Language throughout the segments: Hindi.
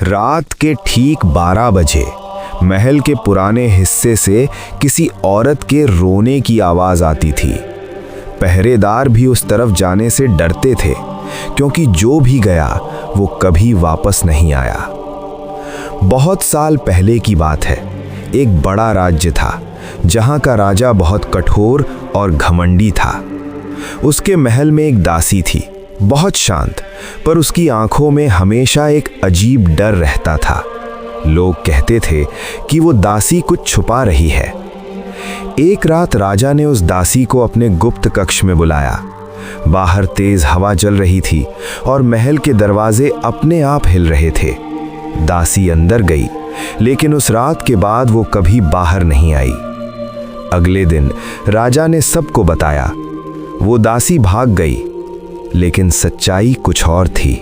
रात के ठीक 12 बजे महल के पुराने हिस्से से किसी औरत के रोने की आवाज़ आती थी। पहरेदार भी उस तरफ जाने से डरते थे, क्योंकि जो भी गया वो कभी वापस नहीं आया। बहुत साल पहले की बात है। एक बड़ा राज्य था, जहाँ का राजा बहुत कठोर और घमंडी था। उसके महल में एक दासी थी, बहुत शांत, पर उसकी आंखों में हमेशा एक अजीब डर रहता था। लोग कहते थे कि वो दासी कुछ छुपा रही है। एक रात राजा ने उस दासी को अपने गुप्त कक्ष में बुलाया। बाहर तेज हवा चल रही थी और महल के दरवाजे अपने आप हिल रहे थे। दासी अंदर गई, लेकिन उस रात के बाद वो कभी बाहर नहीं आई। अगले दिन राजा ने सबको बताया। वो दासी भाग गई, लेकिन सच्चाई कुछ और थी।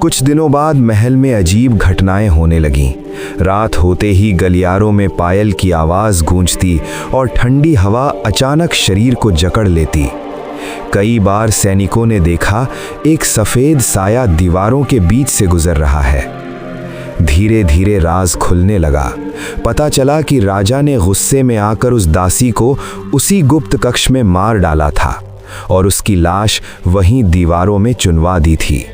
कुछ दिनों बाद महल में अजीब घटनाएं होने लगीं। रात होते ही गलियारों में पायल की आवाज़ गूंजती और ठंडी हवा अचानक शरीर को जकड़ लेती। कई बार सैनिकों ने देखा एक सफ़ेद साया दीवारों के बीच से गुजर रहा है। धीरे धीरे राज खुलने लगा। पता चला कि राजा ने गुस्से में आकर उस दासी को उसी गुप्त कक्ष में मार डाला था और उसकी लाश वहीं दीवारों में चुनवा दी थी।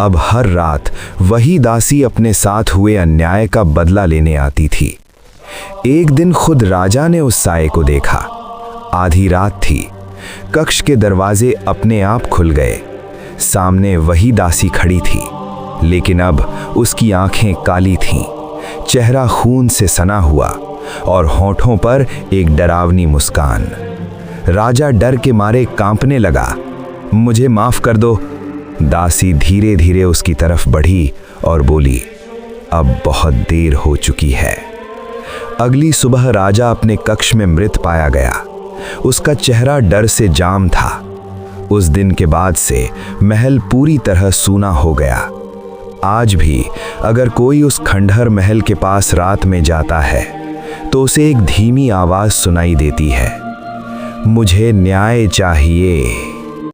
अब हर रात वही दासी अपने साथ हुए अन्याय का बदला लेने आती थी। एक दिन खुद राजा ने उस साये को देखा। आधी रात थी। कक्ष के दरवाजे अपने आप खुल गए। सामने वही दासी खड़ी थी, लेकिन अब उसकी आंखें काली थीं, चेहरा खून से सना हुआ और होठों पर एक डरावनी मुस्कान। राजा डर के मारे कांपने लगा। मुझे माफ कर दो। दासी धीरे धीरे उसकी तरफ बढ़ी और बोली, अब बहुत देर हो चुकी है। अगली सुबह राजा अपने कक्ष में मृत पाया गया। उसका चेहरा डर से जाम था। उस दिन के बाद से महल पूरी तरह सूना हो गया। आज भी अगर कोई उस खंडहर महल के पास रात में जाता है तो उसे एक धीमी आवाज़ सुनाई देती है, मुझे न्याय चाहिए।